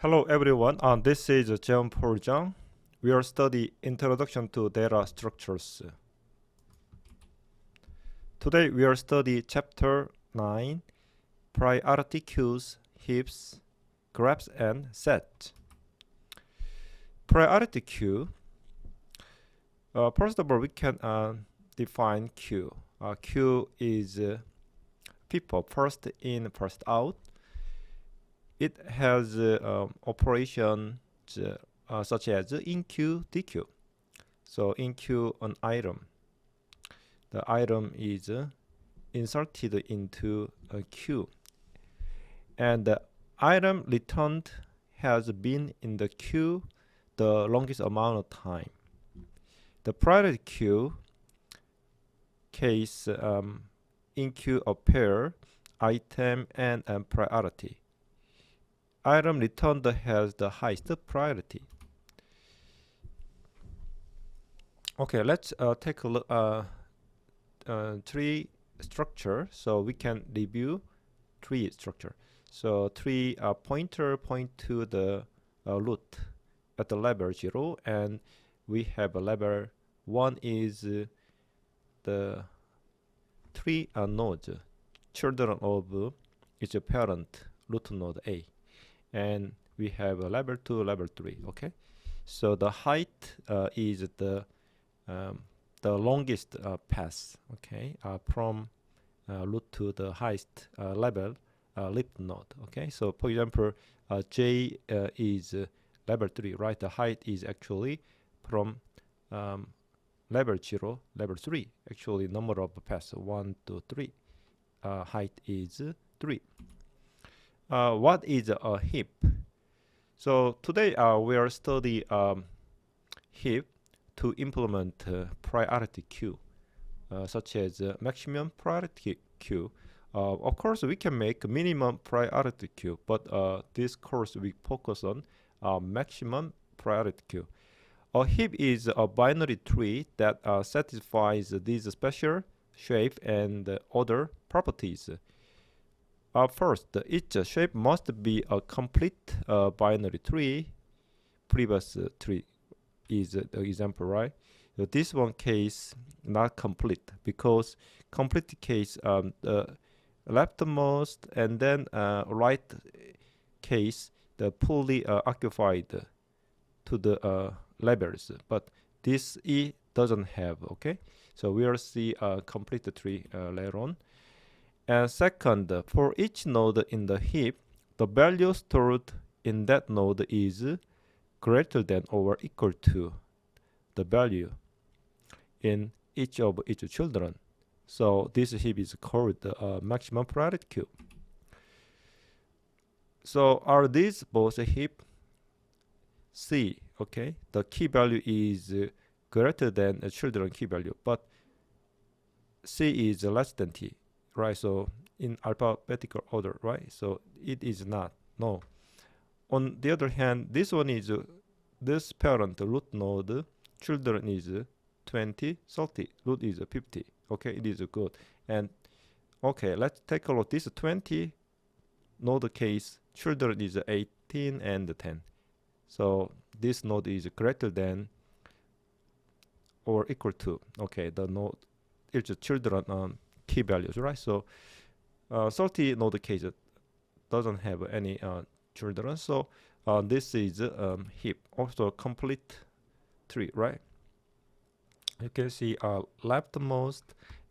Hello everyone, this is Jeon Jang. We are studying Introduction to Data Structures. Today we are studying Chapter 9, Priority Queues, Heaps, Graphs and Sets. Priority queue. First of all, we can define queue. Queue is people first in, first out. It has operations such as in queue, dequeue. So in queue, an item. The item is inserted into a queue, and the item returned has been in the queue the longest amount of time. The priority queue case in queue appear item and priority. Item returned has the highest priority. Okay, let's take a look tree structure. So we can review tree structure. So tree pointer point to the root at the level 0, and we have a level 1 is the tree nodes, children of its parent root node A. And we have a level 2, level 3. Okay, so the height is the longest path. Okay, from root to the highest level leaf node. Okay, so for example, J is level 3, right? The height is actually from level 0, level 3. Actually, number of paths 1 to 3. Height is 3. What is a heap? So today we are studying heap to implement priority queue, such as maximum priority queue. Of course, we can make minimum priority queue, but this course we focus on maximum priority queue. A heap is a binary tree that satisfies these special shape and other properties. First, each shape must be a complete binary tree. Previous tree is the example, right? So this one case not complete, because complete case the leftmost and then right case the fully occupied to the levels, but this E doesn't have. Okay, so we will see a complete tree later on. And second, for each node in the heap, the value stored in that node is greater than or equal to the value in each of its children. So this heap is called the maximum priority queue. So are these both a heap? C, okay, the key value is greater than a children key value, but C is less than T. Right, so in alphabetical order, right? So it is not, no. On the other hand, this one is this parent root node, children is 20, 30, root is 50. Okay, it is good. And okay, let's take a look. This 20 node case, children is 18 and 10. So this node is greater than or equal to, okay, the node, it's children key values, right? So 30 node case doesn't have any children, so this is heap, also complete tree, right? You can see leftmost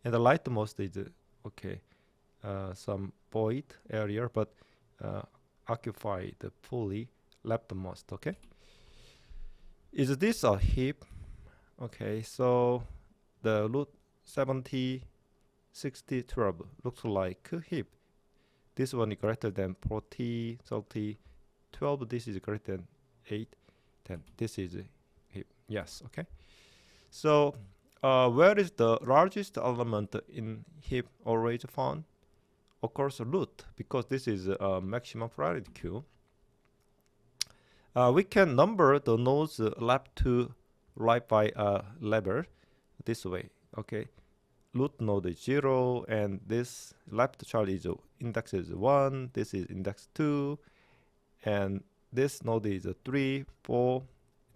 and the rightmost is okay, some void area, but occupied fully leftmost. Okay, is this a heap? Okay, so the root 70 60, 12 looks like a heap. This one is greater than 40, 30, 12. This is greater than 8, 10. This is a heap. Yes, okay. So where is the largest element in heap always found? Of course, root, because this is a maximum priority queue. We can number the nodes left to right by level this way. Okay. Root node is 0, and this left child is index is 1, this is index 2, and this node is 3, 4,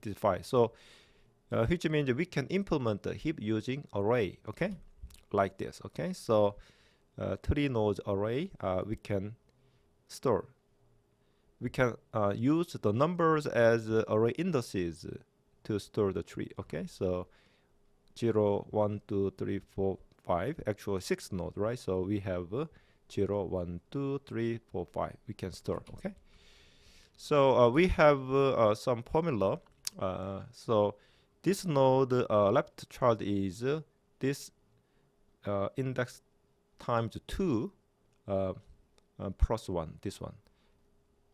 it is 5. So which means we can implement the heap using array, okay, like this. Okay, so 3 nodes array, we can store. We can use the numbers as array indices to store the tree. Okay, so 0, 1, 2, 3, 4, 5, actually 6 nodes, right? So we have 0, 1, 2, 3, 4, 5. We can store. Okay, so we have some formula. So this node left child is this index times 2 plus 1, this one,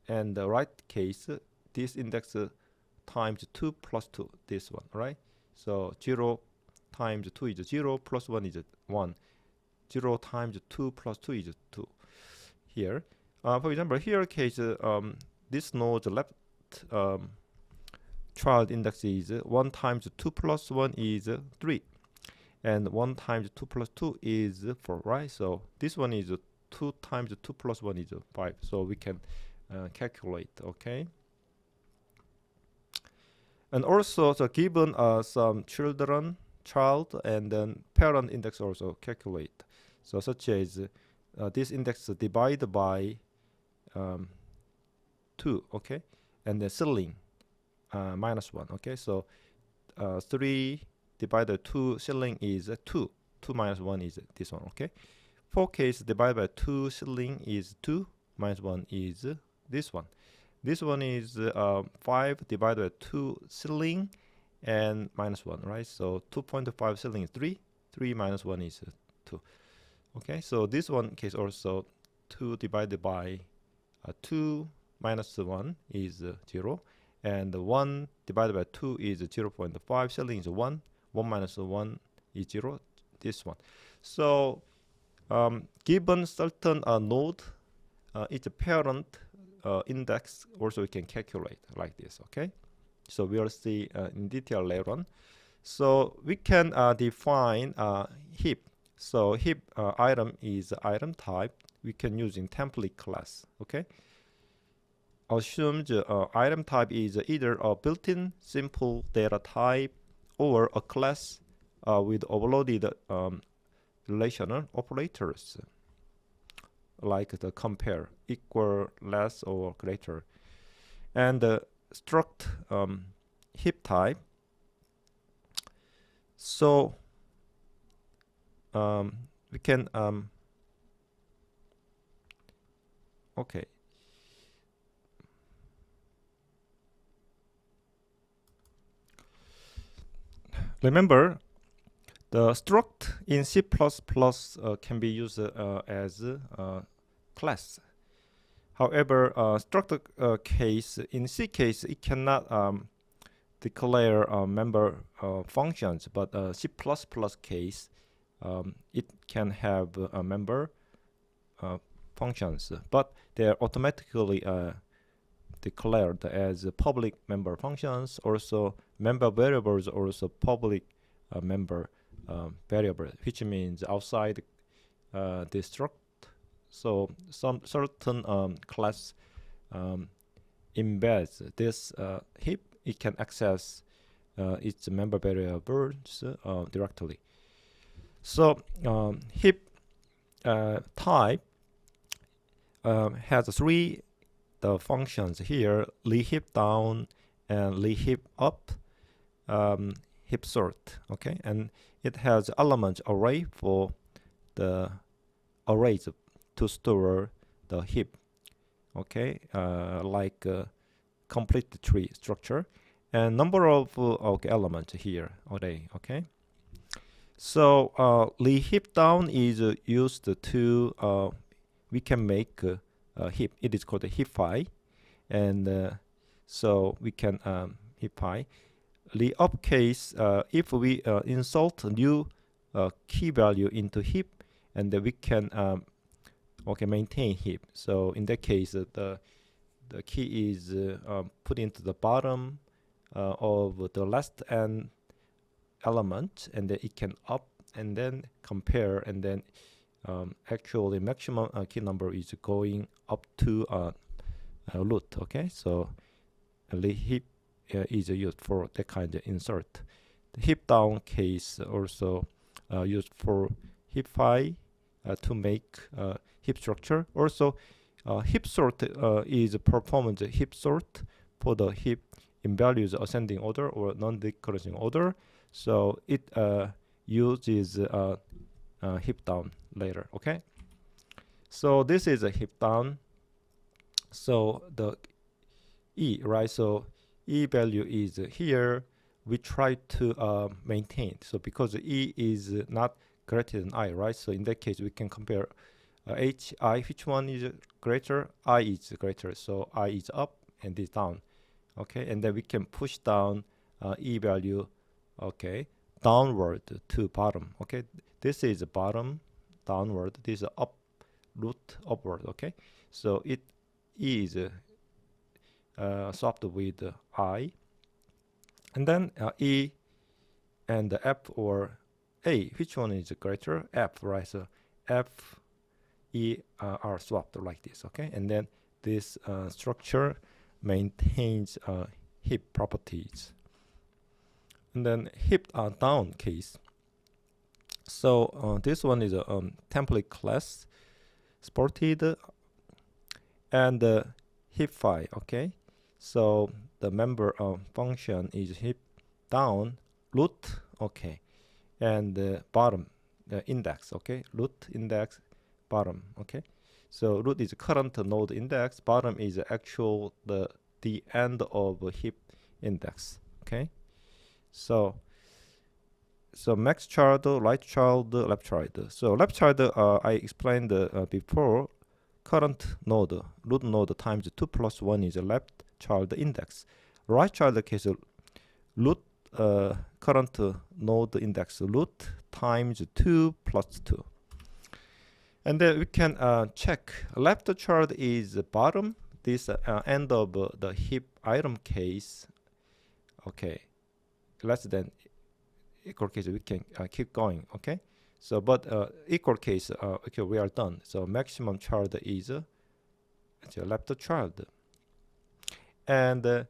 and the right case, this index times 2 plus 2, this one, right? So 0 times 2 is 0, plus 1 is 1. 0 times 2 plus 2 is 2. Here, for example, here case, this node left child index is 1 times 2 plus 1 is 3, and 1 times 2 plus 2 is 4, right? So this one is 2 times 2 plus 1 is 5. So we can calculate. Okay, and also so given some child and then parent index also calculate. So such as this index divided by 2, okay, and the ceiling minus 1. Okay, so 3 divided 2 ceiling is 2. 2 minus 1 is this one. Okay, 4 case divided by 2 ceiling is 2, minus 1 is this one. This one is 5 divided by 2 ceiling and minus 1, right? So 2.5 ceiling is 3. 3 minus 1 is 2. Okay, so this one case also 2 divided by 2 minus 1 is 0. And 1 divided by 2 is 0.5. Ceiling is 1. 1 minus 1 is 0. This one. So given certain node, its parent index also we can calculate like this. Okay, so we will see in detail later on. So we can define heap. So heap item is item type. We can use in template class. Okay, assumed item type is either a built-in simple data type or a class with overloaded relational operators like the compare, equal, less, or greater. And the struct heap type. So we can okay. Remember, the struct in C++ can be used as a class. However, struct case in C case it cannot declare member functions, but C++ case it can have member functions, but they are automatically declared as public member functions. Also, member variables also public member variable, which means outside the struct. So some certain class embeds this heap. It can access its member variables directly. So heap type has 3 the functions here: reheap down and reheap up, heap sort. Okay, and it has element array for the arrays to store the heap. Okay, like complete tree structure, and number of elements here array. Okay, so reheap down is used to we can make a heap. It is called a heapify, and so we can heapify. The up case, if we insert new key value into heap, and then we can maintain heap. So in that case, the key is put into the bottom of the last n element, and then it can up and then compare, and then actually maximum key number is going up to root. Okay, so the heap is used for that kind of insert. The heap down case also used for heap phi to make heap structure. Also, heap sort is performed heap sort for the heap in values ascending order or non-decreasing order. So it uses heap down later. Okay. So this is a heap down. So the E, right? So E value is here. We try to maintain. So because E is not greater than I, right? So in that case, we can compare H, I, which one is greater? I is greater. So I is up and this down. Okay, and then we can push down E value, okay, downward to bottom. Okay, this is bottom, downward. This is up, root upward. Okay, so it is swapped with I, and then E and F or A, which one is greater? F, right? So F, E are swapped like this. Okay, and then this structure maintains heap properties. And then heap down case. So this one is a template class supported, and heap phi. Okay, so the member function is heap down root. Okay, and bottom index. Okay, root index bottom. Okay, so root is current node index, bottom is actual the end of a heap index. Okay, so max child, right child, left child. So left child I explained before, current node, root node times 2 plus 1 is a left child index. Right child case, root current node index root times 2 plus 2. And then we can check left child is bottom, this end of the heap item case. Okay, less than equal case, we can keep going. Okay, so but equal case, okay, we are done. So maximum child is left child, and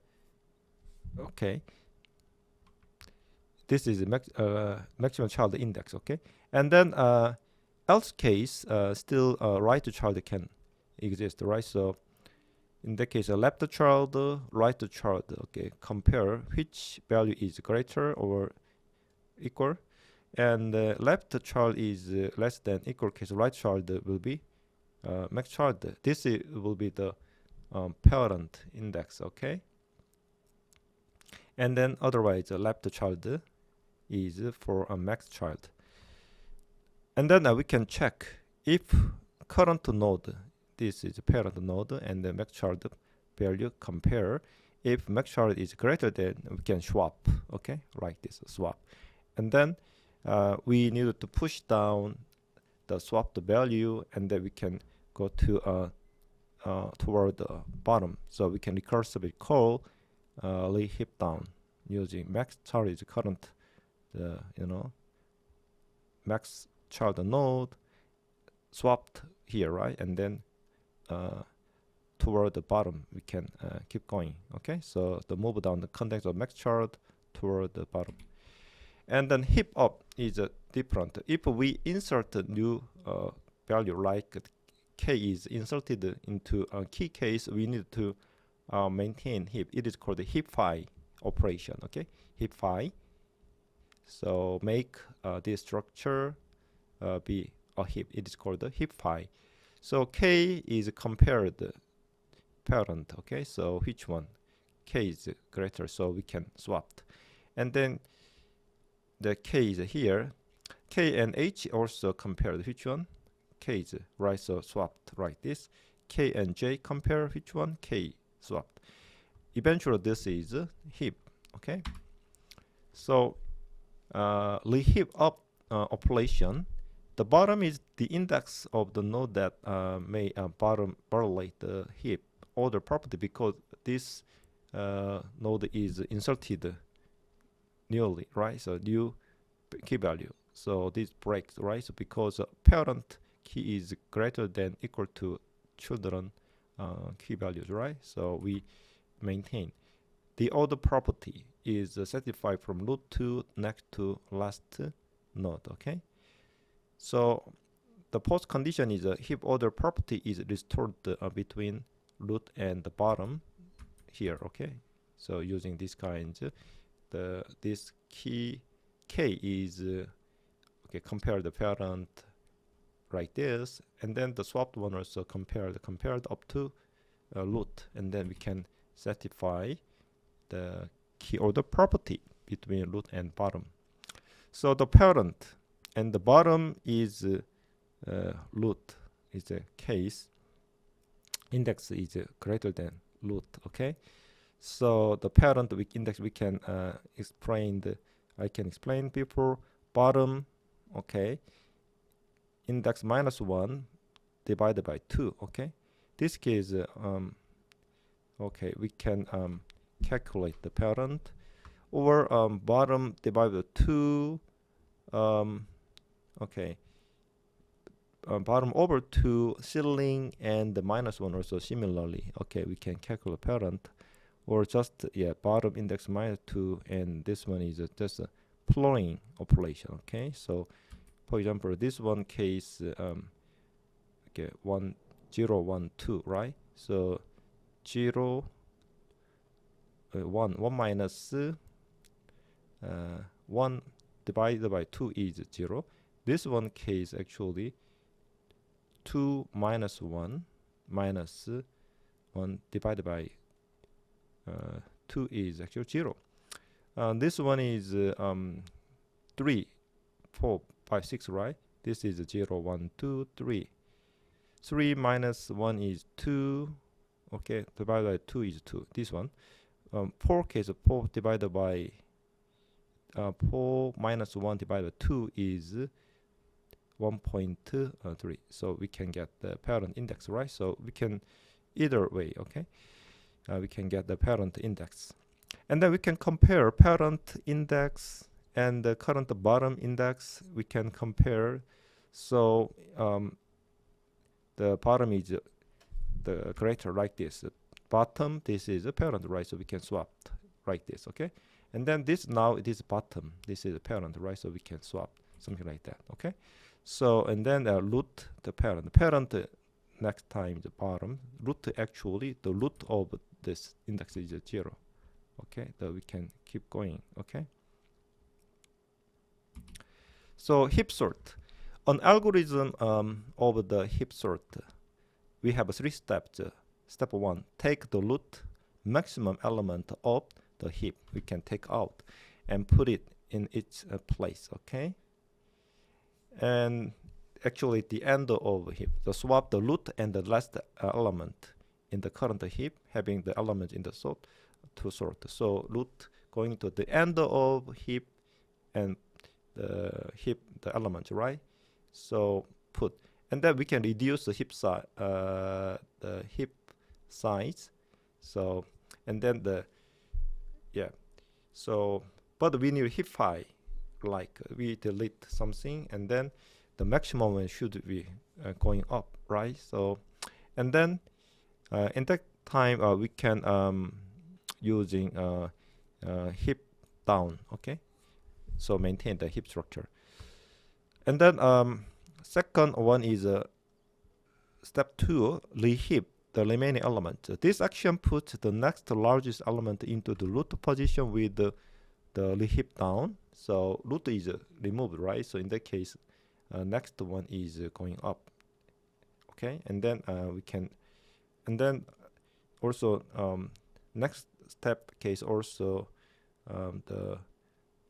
okay, this is maximum child index. Okay, and then else case, still right child can exist, right? So in that case, left child, right child. Okay, compare which value is greater or equal, and left child is less than equal case, right child will be max child. This will be the parent index. Okay, and then otherwise left child is for a max child. And then we can check if current node, this is parent node, and the max child value compare. If max child is greater than, we can swap. Okay, like this, swap. And then we need to push down the swapped value, and then we can go to toward the bottom. So we can recursively call heap down using max child is current, max child node swapped here, right? And then toward the bottom we can keep going. Okay, so the move down the context of max child toward the bottom. And then heap up is different. If we insert a new value like k is inserted into a key case, we need to maintain heap. It is called the heap phi operation. Okay, heap phi. So make this structure be a heap. It is called the heap phi. So k is compared parent. Okay, so which one? K is greater, so we can swap. And then the k is here. K and h also compared. Which one? K is right, so swapped like this. K and j compare. Which one? K swapped. Eventually, this is heap. Okay. So heap up operation. The bottom is the index of the node that may bottom violate the heap order property, because this node is inserted newly, right? So new key value. So this breaks, right? So because parent key is greater than equal to children key values, right? So we maintain. the order property is satisfied from root to next to last node. Okay, so the post condition is a heap order property is restored between root and the bottom here. Okay, so using this kind, this key k is okay, compare the parent like this, and then the swapped one also compared up to root, and then we can satisfy the key order property between root and bottom. So the parent and the bottom is root is a case, index is greater than root. Okay, so the parent with index we can I can explain before. Bottom, okay, index -1 divided by 2. Okay, this case okay, we can calculate the parent, or bottom divided by 2, okay, bottom over 2, ceiling and the -1 also similarly. Okay, we can calculate parent, or just bottom index -2, and this one is just a flooring operation. Okay, so for example, this one case okay, 1 0 1 2, right? So 0 1 minus 1 divided by 2 is 0. This one case actually 2 minus 1 minus 1 divided by 2 is actually 0. This one is 3 4 5 6, right? This is 0 1 2 3. 3 minus 1 is 2. Okay, divided by 2 is 2. This one 4 case 4 divided by 4 minus 1 divided by 2 is 1.3. So we can get the parent index, right? So we can either way. Okay, we can get the parent index, and then we can compare parent index and the current bottom index. We can compare. So the bottom is the greater like this. Bottom, this is a parent, right? So we can swap like this. Okay, and then this now it is bottom, this is a parent, right? So we can swap something like that. Okay, so and then root the parent. Next time the bottom root, actually the root of this index is 0. Okay, so we can keep going. Okay, so heap sort. An algorithm of the heap sort, we have 3 steps. Step 1, take the root maximum element of the heap we can take out and put it in its place. Okay, and actually the end of heap, the swap the root and the last element in the current heap, having the element in the sort to sort. So root going to the end of heap and the heap the element, right? So put, and then we can reduce the heap size, size. So and then so but we need heap file, like we delete something, and then the maximum one should be going up, right? So and then in that time we can using heap down. Okay, so maintain the heap structure. And then second one is step 2, reheap the remaining element. This action puts the next largest element into the root position with the reheap down. So root is removed, right? So in that case, next one is going up. Okay, and then we can, and then also next step case also the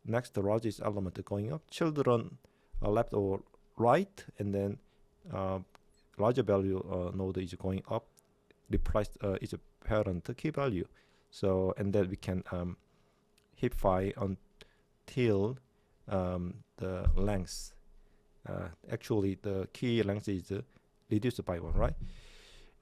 next largest element going up. Children left or right, and then larger value node is going up. Replace is a parent key value. So and then we can heap file until the length. Actually, the key length is reduced by 1, right?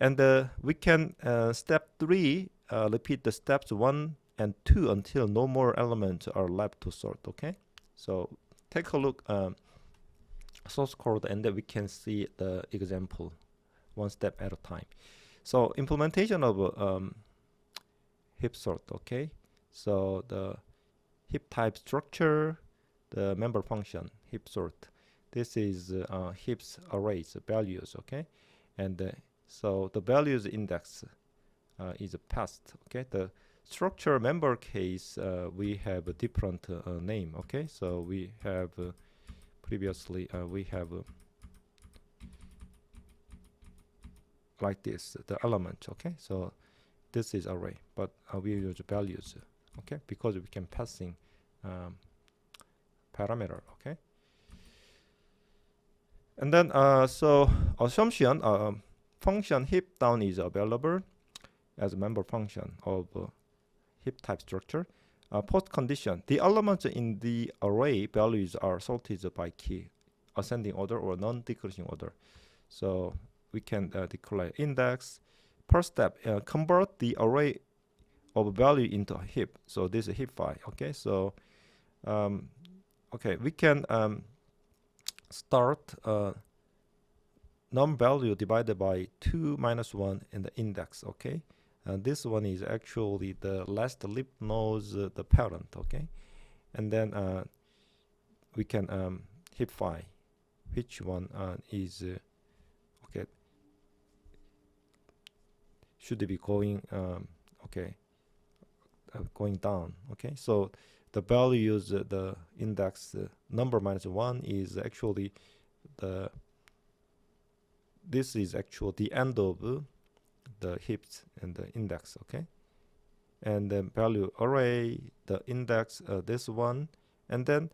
And we can step 3 repeat the steps 1 and 2 until no more elements are left to sort. Okay, so take a look source code, and then we can see the example one step at a time. So implementation of heap sort. Okay, So the heap type structure, the member function, heap sort. This is heaps arrays values, okay? And so the values index is passed, okay? The structure member case, we have a different name, okay? So we have previously we have like this, the element, okay? So this is array, but we use values, okay? Because we can passing parameter, okay? And then so assumption, function heap down is available as a member function of heap type structure. Post condition, the elements in the array values are sorted by key, ascending order or non-decreasing order. So we can declare index. First step, convert the array of value into a heap. So this is a heap file, okay? So okay, we can start num value divided by 2 minus 1 in the index, okay? And this one is actually the last lip nodes, the parent, okay? And then we can heap file, which one is okay, should be going okay, going down, okay? So the values, the index number minus 1 is actually the, this is actually the end of the heaps and the index, okay? And then value array, the index, this one, and then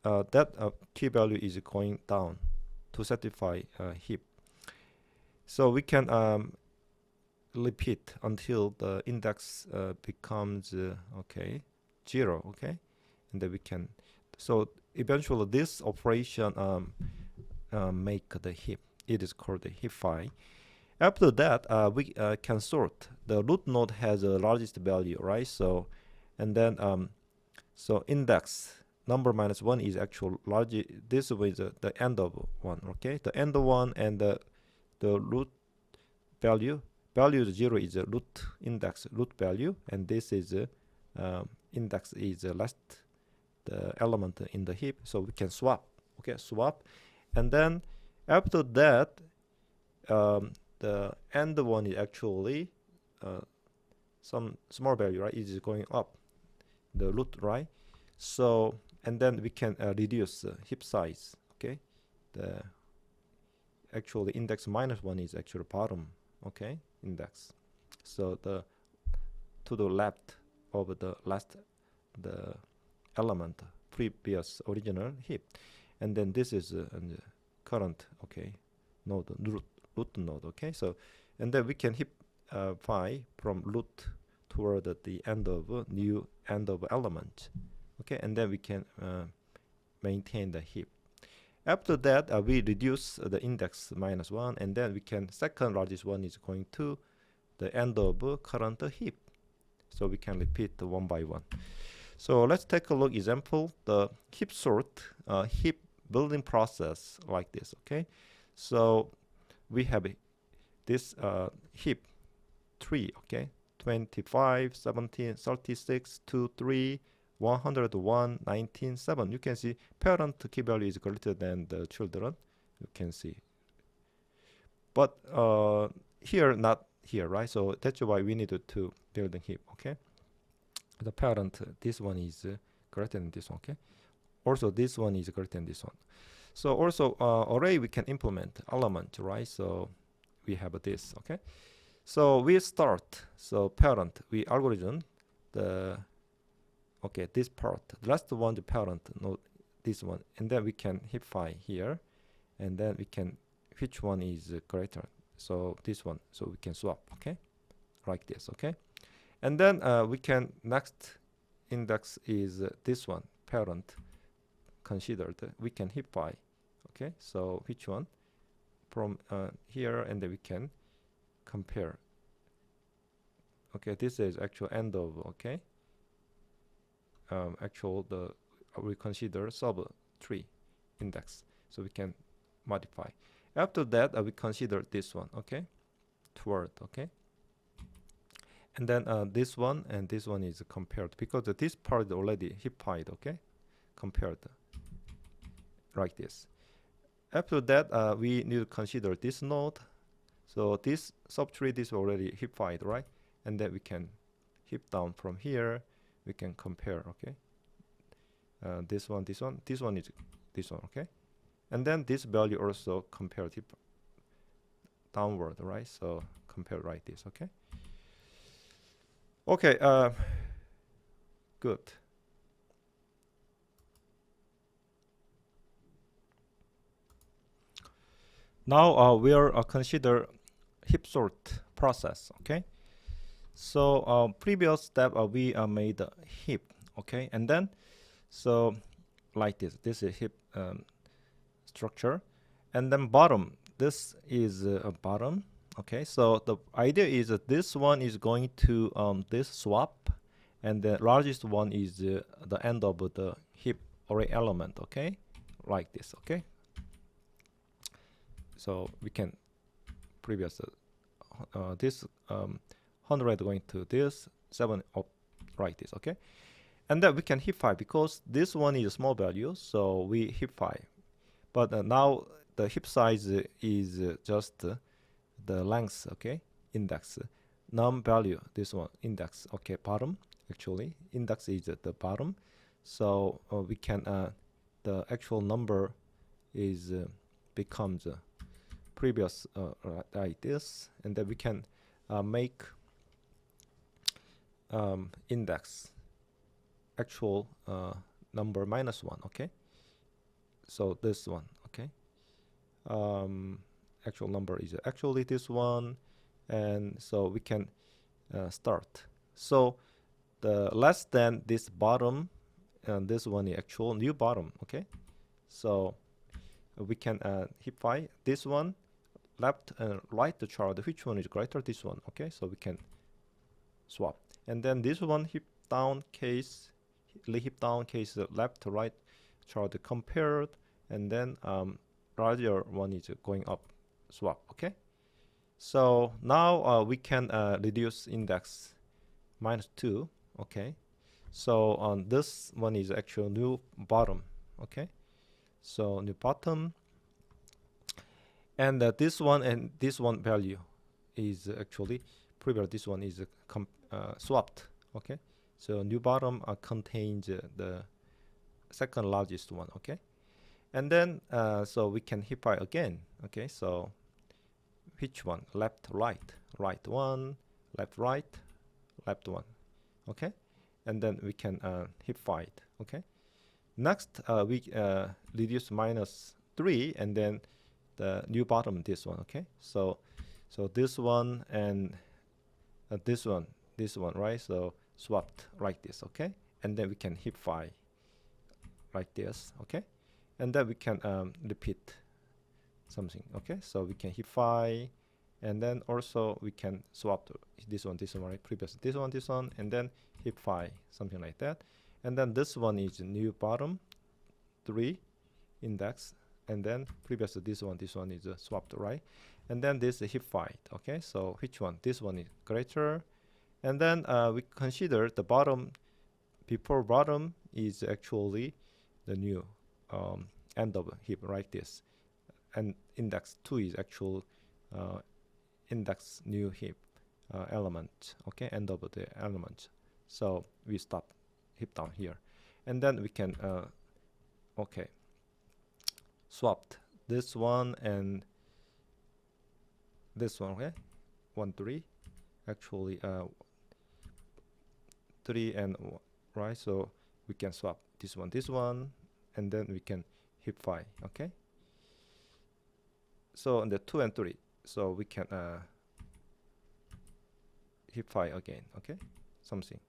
that key value is going down to satisfy heap. So we can repeat until the index becomes okay, 0, okay? And then we can, so eventually this operation make the heap. It is called the heap file. After that, we can sort. The root node has the largest value, right? So, and then so index number minus 1 is actual large. This is the end of 1, okay? The end of 1 and the root value. Value 0 is the root index, root value, and this is index is the last the element in the heap. So we can swap, okay? Swap, and then after that, the end one is actually some small value, right? It is going up, the root, right? So, and then we can reduce heap size, okay? The actually index minus 1 is actually bottom, okay? Index. So the to the left of the last the element previous original heap, and then this is current, okay, node, root node, okay? So, and then we can heap phi from root toward the end of new end of element, okay? And then we can maintain the heap. After that, we reduce the index minus 1, and then we can, second largest one is going to the end of current heap. So we can repeat one by one. So let's take a look example, the heap sort, heap building process like this, okay? So we have this heap tree, okay? 25, 17, 36, 2, 3, 101, 19, 7. You can see parent key value is greater than the children. You can see. But here, not here, right? So that's why we needed to build a heap, okay? The parent, this one is greater than this one, okay? Also, this one is greater than this one. So also, array we can implement element, right? So we have this, okay? So we start, so parent, we algorithm, the, okay, this part, the last one, the parent, no, this one, and then we can heap phi here, and then we can, which one is greater? So this one, so we can swap, okay? Like this, okay? And then we can, next index is this one, parent, considered, we can heap phi, okay? So which one? From here, and then we can compare. Okay, this is actual end of, okay? Actual, the we consider sub 3 index, so we can modify. After that, we consider this one, okay? Toward, okay? and then this one and this one is compared because this part is already hippied, okay, compared like this. After that, we need to consider this node. So this subtree is already hippied, right? And then we can hip down from here. We can compare, okay? This one is this one, okay? And then this value also compared downward, right? So compare like this, okay? Okay, good. Now we'll consider heap sort process, okay? So previous step we made a heap, okay? And then so like this is heap structure, and then bottom, this is a bottom, okay? So the idea is that this one is going to this swap, and the largest one is the end of the heap array element, okay, like this, okay? So we can previous this 100 going to this 7 up like this, okay? And then we can heap 5 because this one is a small value, so we heap 5. But now the heap size is just the length, okay, index, num value, this one index, okay, bottom, actually index is the bottom, so we can the actual number is becomes previous like this, and then we can make index actual number -1, okay? So this one, okay? Actual number is actually this one, and so we can start. So the less than this bottom, and this one is actual new bottom, okay? So we can heap 5 this one, left and right the chart, which one is greater, this one, okay? So we can swap. And then this one heap down case left to right chart compared, and then larger one is going up, swap, okay? So now we can reduce index -2, okay? So on this one is actual new bottom, okay? So new bottom, and this one and this one value is actually previous, this one is swapped, okay? So new bottom contains the second largest one, okay? And then so we can heap again, okay? So which one? Left, right, right one, left, right, left one, okay? And then we can heap 5, okay? Next we reduce -3, and then the new bottom, this one, okay? So this one and this one, right? So swapped like this, okay? And then we can heap 5 like this, okay? And then we can repeat something, okay? So we can heap 5, and then also we can swap this one, right? Previous this one, and then heap 5, something like that. And then this one is new bottom 3 index, and then previous this one is swapped, right? And then this heap 5, okay? So which one? This one is greater. And then we consider the bottom, before bottom is actually the new end of heap, right? This, and index 2 is actual index new heap element, okay? End of the element. So we stop heap down here, and then we can okay, swapped this one and this one, okay? 1 3 actually 3 and right, so we can swap this one, and then we can heap 5, okay? So on the 2 and 3, so we can heap 5 again, okay? Something.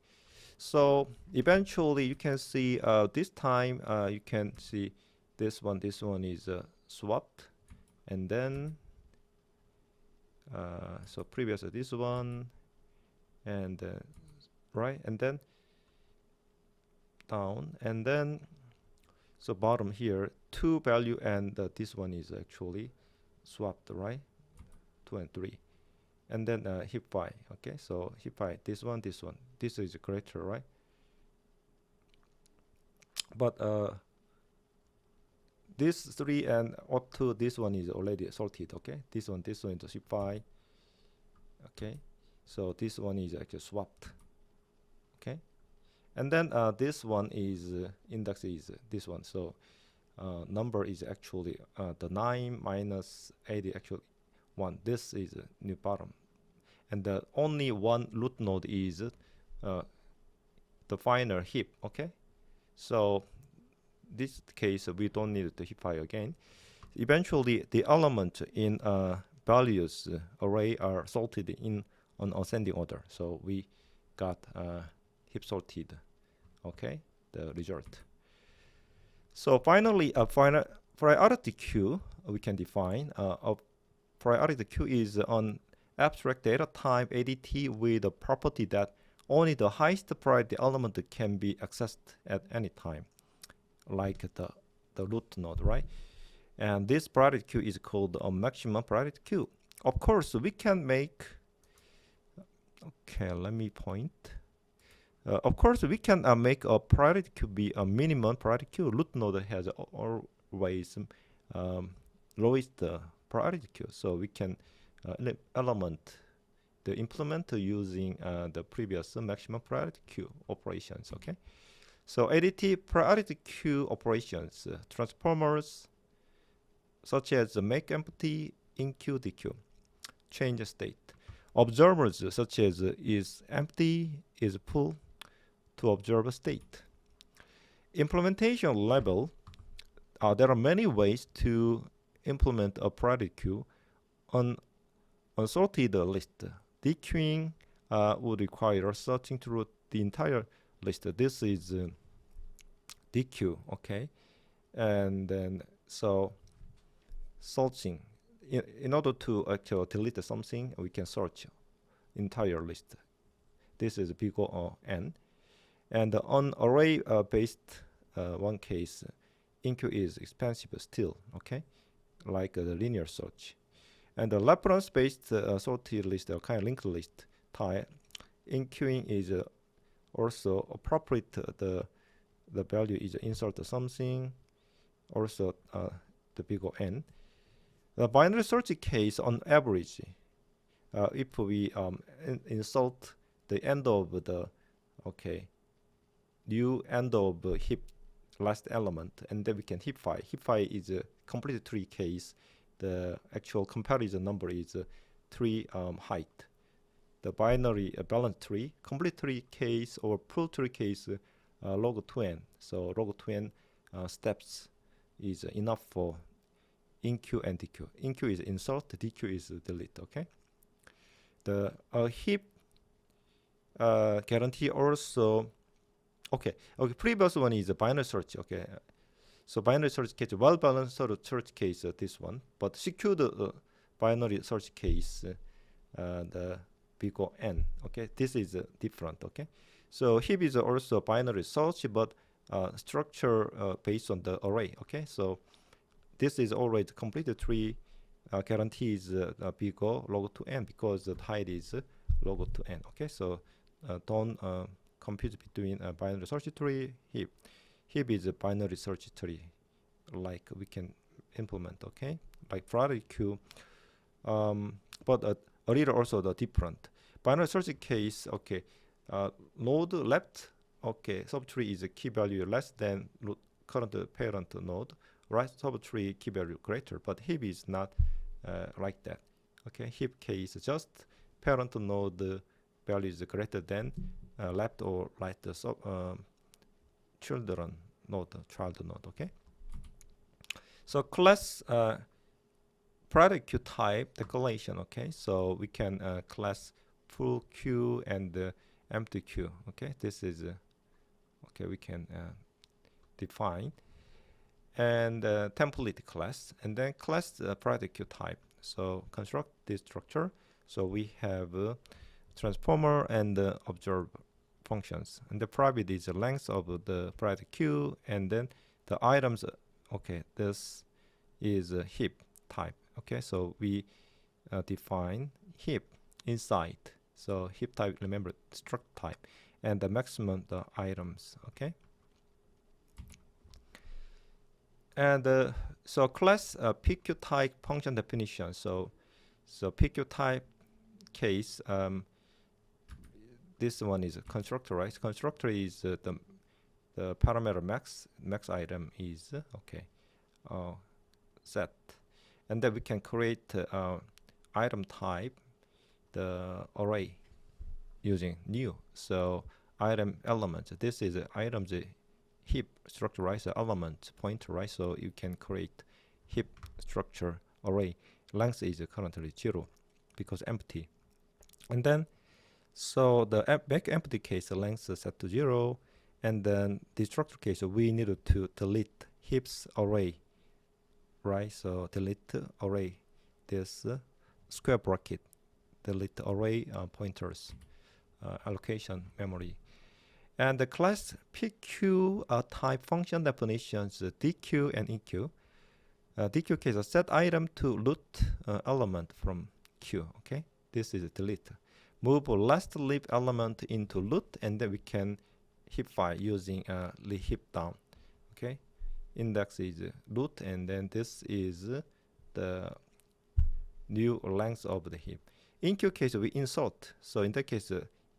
So eventually you can see this time you can see this one is swapped, and then so previous this one, and right, and then down, and then so bottom here 2 value, and this one is actually swapped, right? 2 and 3, and then heap phi. Okay, so heap phi, this one, this is greater, right? But this 3 and up to this one is already sorted. Okay, this one is heap phi. Okay, so this one is actually swapped. Okay, and then this one is index is this one, so number is actually the 9 minus 80 actually 1. This is new bottom, and the only one root node is the final heap. Okay, so this case we don't need to heap phi again. Eventually the element in values array are sorted in on ascending order, so we got heap sorted. Okay, the result. So finally, a priority queue we can define. A priority queue is an abstract data type ADT with a property that only the highest priority element can be accessed at any time, like the root node, right? And this priority queue is called a maximum priority queue. Of course, we can make. Okay, let me point. Of course, we can make a priority queue be a minimum priority queue. Root node has always lowest priority queue, so we can implement using the previous maximum priority queue operations. Okay, so ADT priority queue operations, transformers such as make empty, enqueue, dequeue, change state. Observers such as is empty, is full, to observe a state. Implementation level, there are many ways to implement a priority queue on unsorted list. Dequeuing would require searching through the entire list. This is dequeue, okay? And then so searching. In order to actually delete something, we can search entire list. This is big O N. And on array based one case, enqueue is expensive still, okay, like the linear search. And the reference based sorted list, or kind of linked list type, enqueuing is also appropriate. The value is insert something, also the big O N. The binary search case, on average, if we insert the end of the new end of heap last element, and then we can heap phi. Heap phi is a complete tree case. The actual comparison number is 3 height. The binary balanced tree, complete tree case or full tree case, log 2n. So log 2n steps is enough for enqueue and dequeue. Enqueue is insert, dequeue is delete. Okay. The heap guarantee also. Okay. Previous one is a binary search. Okay. So binary search case, well balanced search case, this one. But secured binary search case, the big O N. Okay. This is different. Okay. So heap is also binary search, but structure based on the array. Okay. So this is always complete tree guarantees big O log 2n because the height is log 2n. Okay, so don't confuse between binary search tree, heap. Heap is a binary search tree, like we can implement. Okay, like priority queue, but a little also the different. Binary search case. Okay, node left. Okay, subtree is a key value less than current parent node. Right subtree key value greater, but heap is not like that. Okay, heap case just parent node value is greater than left or right children node, child node. Okay, so class priority queue type declaration. Okay, so we can class full queue and empty queue. Okay, this is okay, we can define. And template class, and then class priority queue type. So construct this structure. So we have transformer and observe functions, and the private is the length of the priority queue, and then the items. Okay, this is a heap type. Okay, so we define heap inside. So heap type, remember struct type, and the maximum the items. Okay. And so class PQ type function definition. So PQ type case, this one is a constructor, right? Constructor is the parameter max item is set, and then we can create item type, the array, using new. So item element, this is items heap structure, right? So element pointer, right? So you can create heap structure array. Length is currently 0 because empty. And then so the make empty case, length is set to 0, and then the structure case, we need to delete heaps array, right? So delete array, this square bracket, delete array pointers, allocation memory. And the class PQ type function definitions, DQ and EQ. DQ case, set item to root element from Q. Okay, this is delete. Move last leaf element into root, and then we can heapify using the heap down. Okay, index is root, and then this is the new length of the heap. In Q case, we insert. So in that case,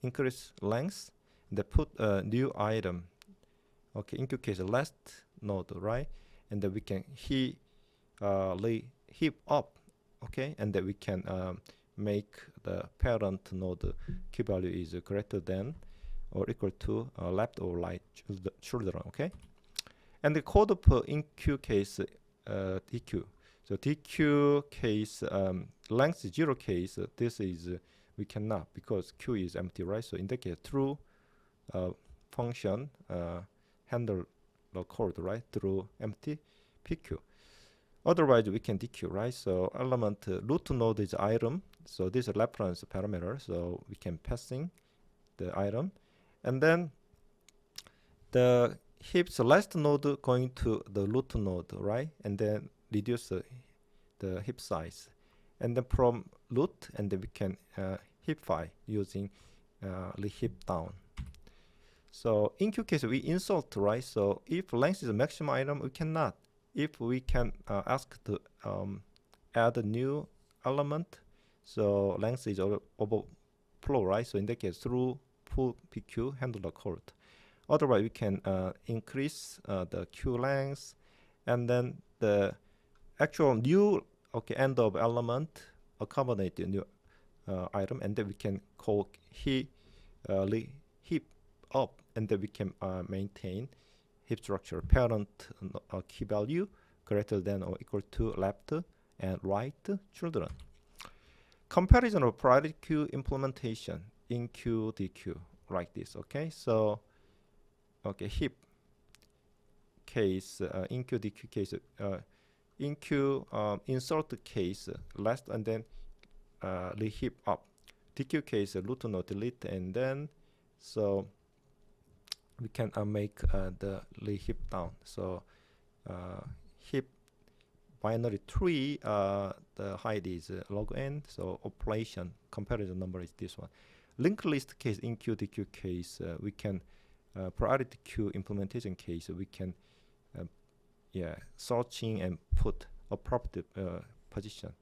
increase length, and put a new item. Okay, in Q case, last node, right? And then we can heap up. Okay, and then we can make the parent node key value is greater than or equal to left or right children. Okay, and the code for in Q case DQ. So DQ case length 0 case, this is we cannot because Q is empty, right? So in that case, true function handle the code, right, through empty PQ. Otherwise, we can DQ, right? So element root node is item. So this is reference parameter. So we can passing the item, and then the heap's last node going to the root node, right? And then reduce the heap size, and then from root, and then we can heapify using the heap down. So in Q case, we insert, right? So if length is a maximum item, we cannot. If we can ask to add a new element, so length is overflow, right? So in that case, through full PQ handle the code. Otherwise, we can increase the Q length, and then the actual new end of element accommodate the new item, and then we can call heap up, and then we can maintain heap structure parent key value greater than or equal to left and right children. Comparison of priority queue implementation in Q DQ like this. Okay, so heap case in Q DQ case, in Q insert case last, and then the heap up. DQ case root node delete, and then so we can make the heap down. So heap binary tree, the height is log n. So operation comparison number is this one. Linked list case in Q DQ case, we can priority queue implementation case, we can searching and put appropriate position.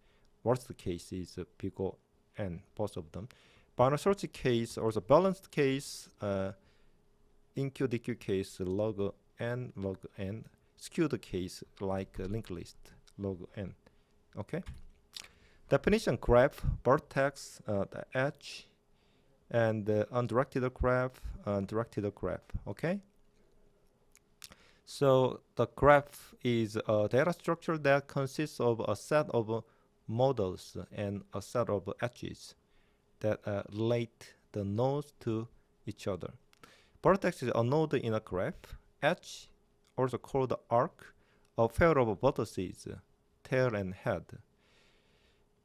Worst case is big O n, both of them. Binary search case, also balanced case, in Q DQ case log n, skewed case like linked list log n. Okay. Definition graph, vertex, the edge, and undirected graph, directed graph. Okay. So the graph is a data structure that consists of a set of models and a set of edges that relate the nodes to each other. Vertex is a node in a graph. Edge, also called arc, a pair of vertices, tail and head,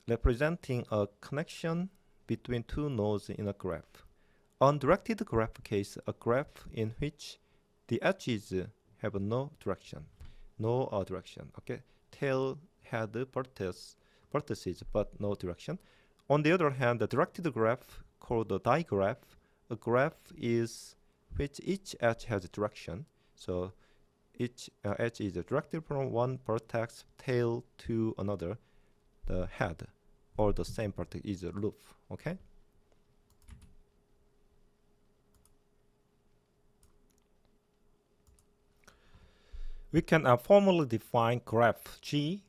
representing a connection between two nodes in a graph. Undirected graph case, a graph in which the edges have no direction. Okay, tail, head, vertices, but no direction. On the other hand, the directed graph called the digraph, a graph is which each edge has a direction. So each edge is directed from one vertex tail to another. The head or the same vertex is a loop. Okay. We can formally define graph G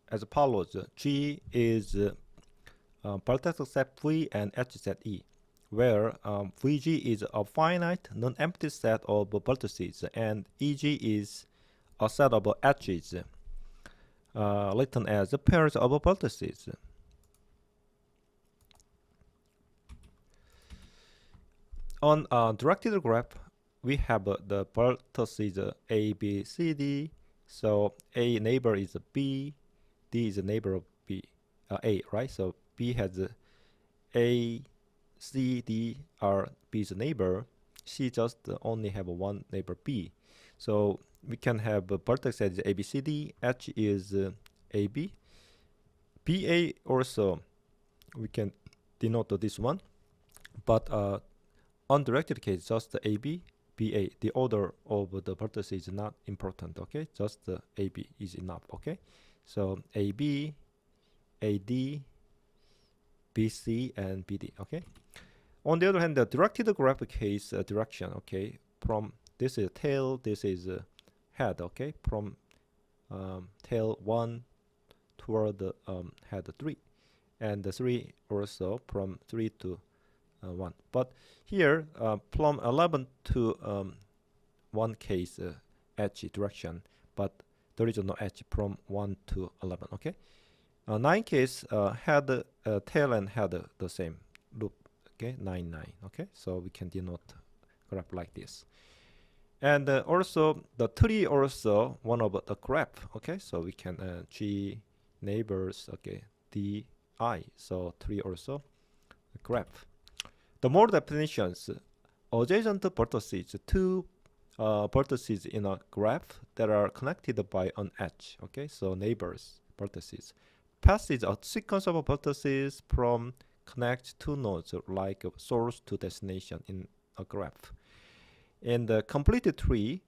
as follows. G is vertex set V and edge set E, where VG is a finite non-empty set of vertices and EG is a set of edges written as pairs of vertices. On directed graph, we have the vertices A, B, C, D. So A neighbor is B, D is a neighbor of B, A, right? So B has A, C, D are B's neighbor. C just only have one neighbor B. So we can have a vertex as A, B, C, D. H is A, B. B, A also we can denote this one. But undirected case, just A, B, B, A. The order of the vertex is not important, okay? Just A, B is enough, okay? So A, B, A, D, B, C, and B, D, okay? On the other hand, the directed graph case direction, okay? From this is tail, this is head, okay? From tail 1 toward the head 3. And the 3 also from 3 to 1. But here, from 11 to 1 case edge direction, but there is no edge from 1 to 11, okay? 9 case head, tail, and head the same loop, okay? 9, 9, okay? So we can denote graph like this. And also the tree also one of the graph, okay? So we can G neighbors, okay? D, I, so tree also a graph. The more definitions, adjacent vertices, two vertices in a graph that are connected by an edge, okay? So neighbors, vertices. Path is a sequence of vertices from connect two nodes like source to destination in a graph. In the complete tree,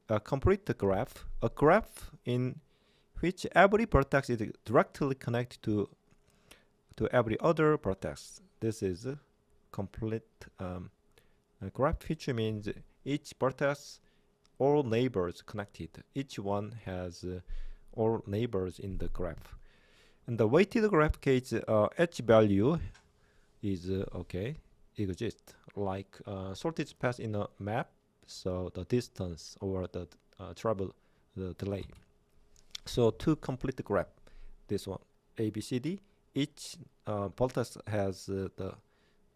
a complete graph, a graph in which every vertex is directly connected to every other vertex. This is a complete graph, which means each vertex, all neighbors connected. Each one has all neighbors in the graph. In the weighted graph case, edge value is okay, exists like shortest path in a map. So the distance or the travel, the delay. So to complete the graph, this one A, B, C, D. Each vertex has the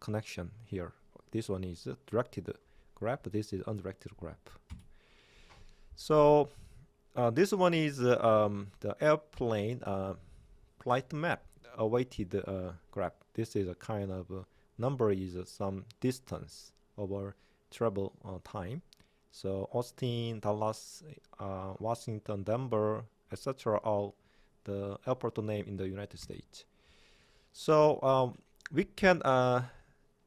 connection here. This one is directed graph. This is undirected graph. So this one is the airplane flight map, a weighted graph. This is a kind of number is some distance over travel time. So Austin, Dallas, Washington, Denver, etc. all the airport name in the United States. So we can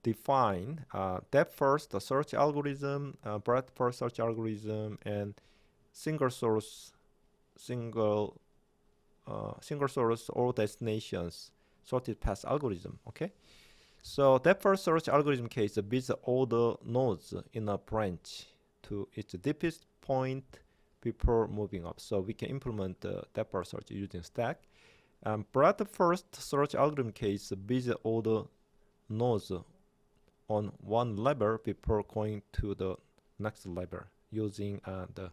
define depth first, the search algorithm, breadth first search algorithm, and single source all destinations sorted path algorithm. Okay. So depth first search algorithm case builds all the nodes in a branch to its deepest point before moving up. So we can implement the depth first search using stack. Breadth first search algorithm case builds all the nodes on one level before going to the next level using the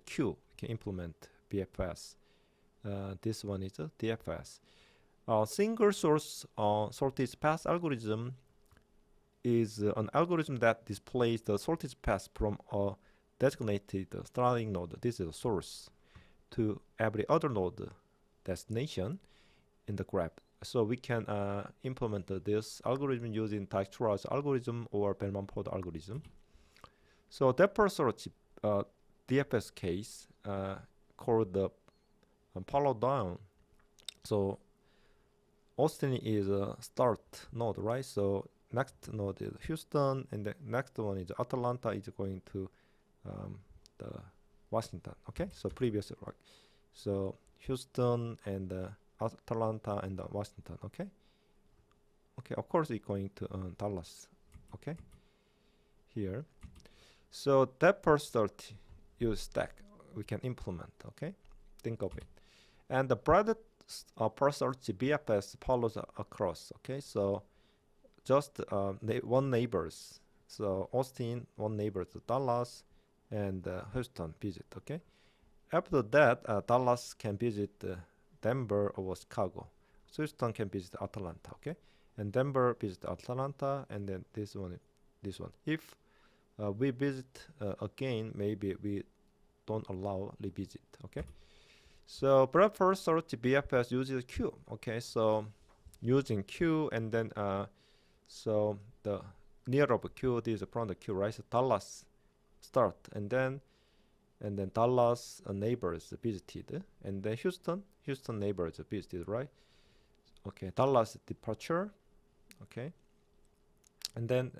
queue. We can implement BFS. This one is a DFS. Single source sorted path algorithm is an algorithm that displays the sorted path from a designated starting node. This is a source to every other node destination in the graph. So we can implement this algorithm using Dijkstra's algorithm or Bellman-Ford algorithm. So depth first search DFS case called the follow down. So Austin is a start node, right? So next node is Houston, and the next one is Atlanta is going to the Washington. Okay, so previous, right? So Houston and Atlanta and Washington. Okay. Okay, of course it's going to Dallas. Okay, here. So that first 30 use stack we can implement. Okay, think of it. And the broader per search BFS follows across. Okay, so just one neighbors. So Austin, one neighbor to Dallas, and Houston visit. Okay, after that, Dallas can visit Denver or Chicago. So Houston can visit Atlanta. Okay, and Denver visit Atlanta, and then this one. If we visit again, maybe we don't allow revisit. Okay. So breadth first search BFS uses Q. Okay, so using Q, and then so the near of Q, this is from the Q, right? So Dallas start, and then Dallas neighbors visited, and then Houston neighbors visited, right? Okay, Dallas departure. Okay, and then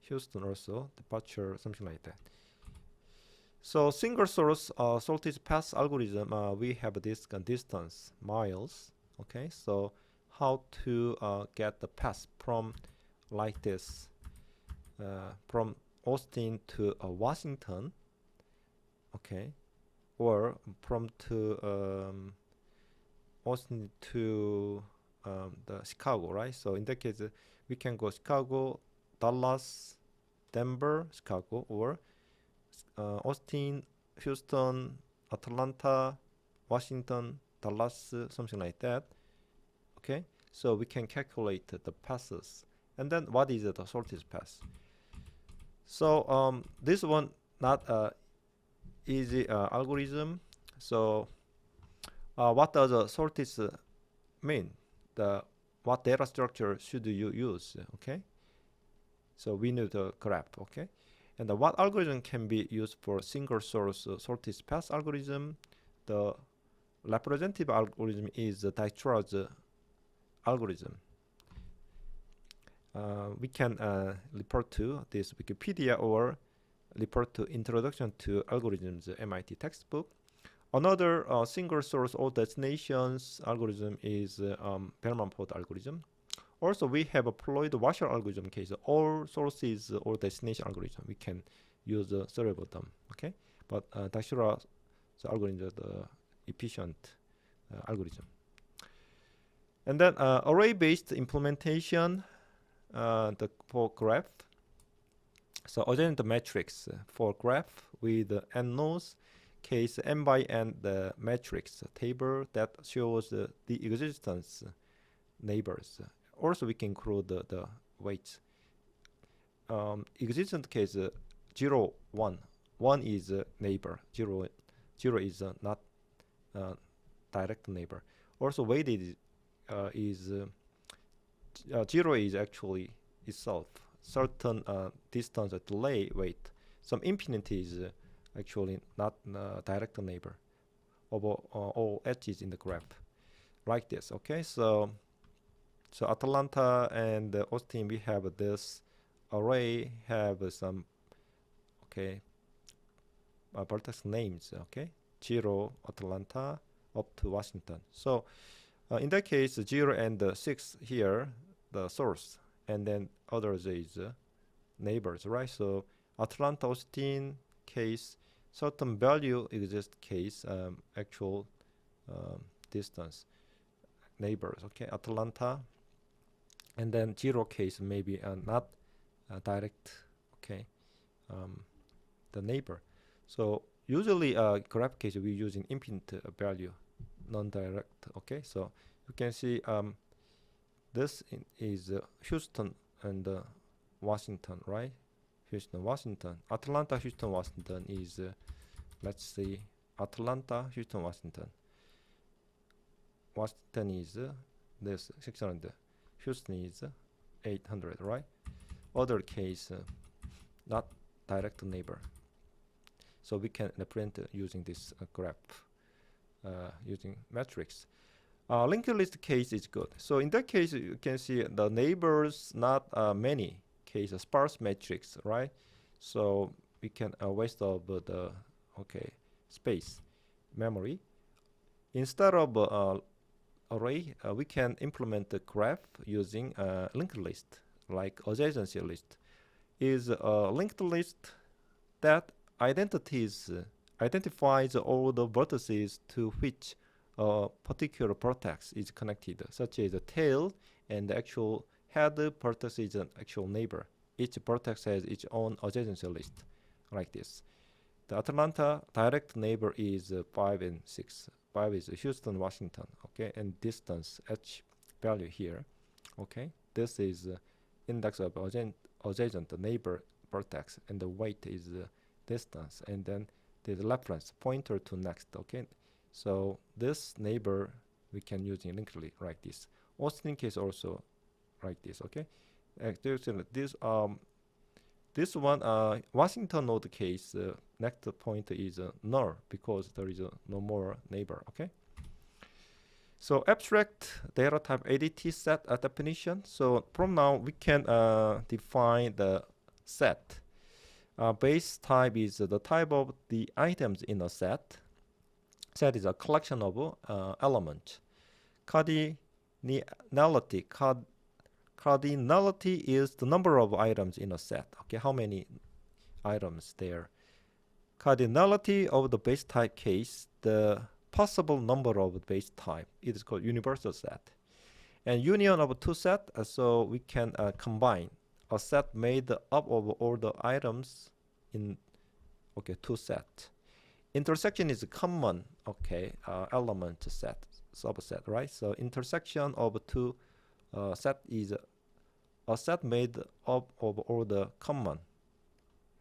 Houston also departure, something like that. So single source shortest path algorithm, we have this distance miles. Okay, so how to get the path from like this, from Austin to Washington. Okay, or from to Austin to the Chicago, right? So in that case, we can go Chicago, Dallas, Denver, Chicago, or Austin, Houston, Atlanta, Washington, Dallas, something like that. Okay, so we can calculate the passes, and then what is the shortest path? So this one not easy algorithm. So what does the shortest mean? What data structure should you use? Okay, so we need the graph. Okay. And what algorithm can be used for single source shortest path algorithm? The representative algorithm is the Dijkstra's algorithm. We can refer to this Wikipedia or refer to Introduction to Algorithms MIT textbook. Another single source all destinations algorithm is Bellman-Ford algorithm. Also, we have employed the Washer algorithm case. All sources or destination algorithm, we can use several of them. Okay, but Dijkstra's algorithm is the efficient algorithm. And then array-based implementation for graph. So again, the matrix for graph with n nodes. Case n by n the matrix table that shows the existence neighbors. Also, we can include the weights. Existent case 0, 1. 1 is neighbor. 0 is not direct neighbor. Also, weighted is 0 is actually itself certain distance delay weight. Some infinity is actually not direct neighbor over all edges in the graph, like this. Okay, so Atlanta and Austin, we have this array, have some vertex names. Okay, 0 Atlanta up to Washington. So in that case, 0 and 6 here the source, and then others is neighbors, right? So Atlanta Austin case, certain value exists case, actual distance neighbors. Okay, Atlanta, and then 0 case maybe not direct. Okay, the neighbor. So usually graph case we using infinite value, non-direct. Okay, so you can see this is Houston and Washington, right? Houston, Washington. Atlanta, Houston, Washington is let's see, Atlanta, Houston, Washington. Washington is this 600. Houston is 800, right? Other case, not direct neighbor. So we can represent using this graph, using matrix. Linked list case is good. So in that case, you can see the neighbors not many case, a sparse matrix, right? So we can waste of the space, memory. Instead of array, we can implement the graph using linked list, like adjacency list. Is a linked list that identifies all the vertices to which a particular vertex is connected, such as the tail and the actual head vertex is an actual neighbor. Each vertex has its own adjacency list, like this. The Atlanta direct neighbor is 5 and 6. 5 is Houston, Washington, okay, and distance h value here, okay. This is index of adjacent neighbor vertex, and the weight is distance, and then there's reference pointer to next, okay. So this neighbor we can use in linked list like this. Austin case also like this, okay. This one Washington node case, next point is null because there is no more neighbor, okay. So abstract data type ADT set definition. So from now we can define the set. Base type is the type of the items in a set. Set is a collection of elements. Cardinality is the number of items in a set. Okay, how many items there? Cardinality of the base type case, the possible number of the base type. It is called universal set. And union of two sets, so we can combine a set made up of all the items in two sets. Intersection is a common element set, subset, right? So intersection of two set is a set made up of all the common,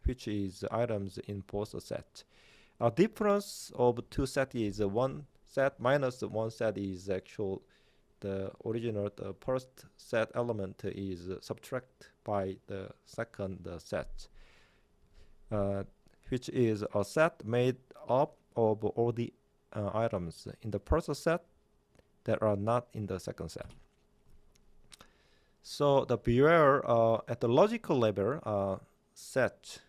which is items in both sets. A difference of two sets is one set minus one set is actual the original, the first set element is subtracted by the second set, which is a set made up of all the items in the first set that are not in the second set. So the beware at the logical level, set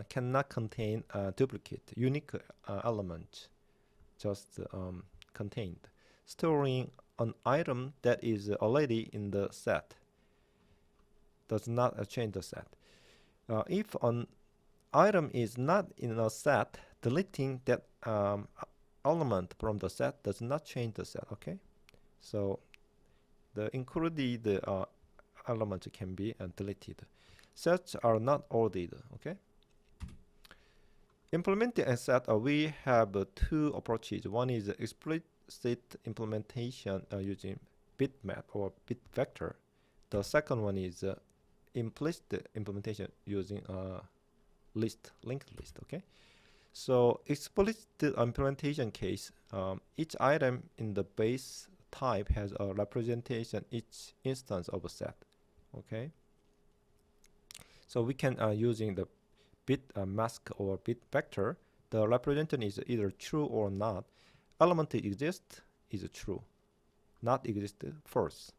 cannot contain duplicate, unique element, just contained. Storing an item that is already in the set does not change the set. If an item is not in a set, deleting that element from the set does not change the set, okay? So the included element can be deleted. Sets are not ordered, okay? Implementing a set, we have two approaches. One is explicit implementation using bitmap or bit vector. The second one is implicit implementation using linked list, okay? So explicit implementation case, each item in the base type has a representation each instance of a set, okay? So we can using the bit mask or bit vector, the representation is either true or not. Element exists is true, not exist false,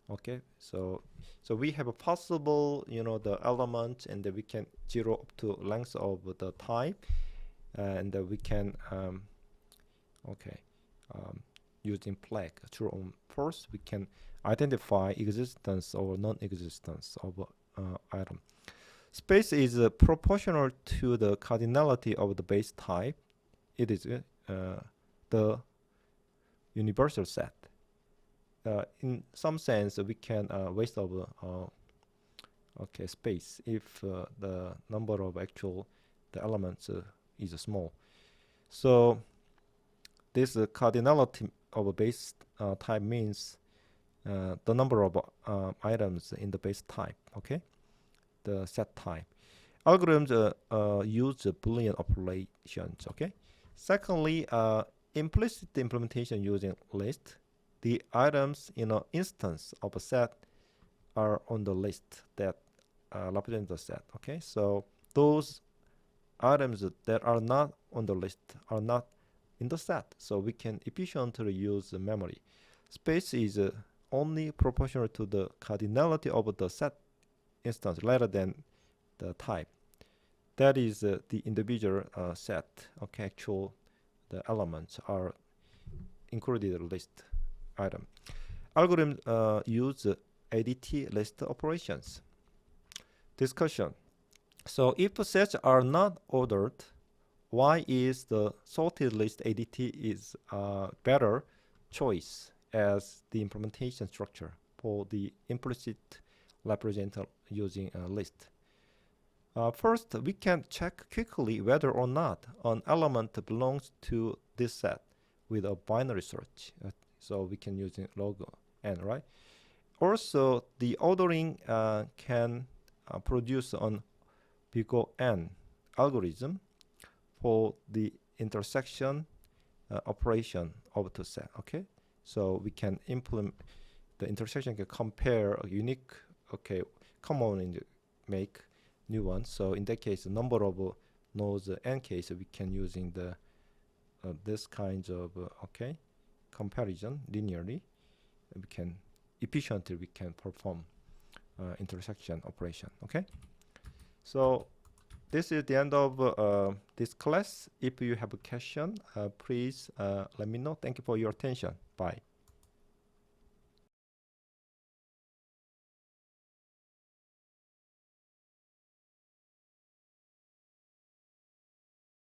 okay? So we have a possible, the element, and then we can zero up to length of the type, and we can using flag true or false, we can identify existence or non-existence of item. Space is proportional to the cardinality of the base type. It is the universal set. In some sense, we can waste over space if the number of the elements is small. So this cardinality of a base type means the number of items in the base type, okay? The set type. Algorithms use Boolean operations, okay? Secondly, implicit implementation using list. The items in an instance of a set are on the list that represent the set, okay? So those items that are not on the list are not in the set, so we can efficiently use the memory. space is only proportional to the cardinality of the set instance rather than the type. That is the individual set. Okay, actual the elements are included in the list item. Algorithm use ADT list operations. Discussion. So if sets are not ordered, why is the sorted list ADT is better choice as the implementation structure for the implicit representative using a list? First, we can check quickly whether or not an element belongs to this set with a binary search. So we can use log n, right? Also, the ordering can produce an big O n algorithm for the intersection operation of the set. Okay, so we can implement the intersection, can compare a unique, okay, common and make new ones. So in that case, the number of nodes n case, we can using the this kinds of okay comparison linearly. We can efficiently perform intersection operation. Okay, so this is the end of this class. If you have a question, please let me know. Thank you for your attention. Bye.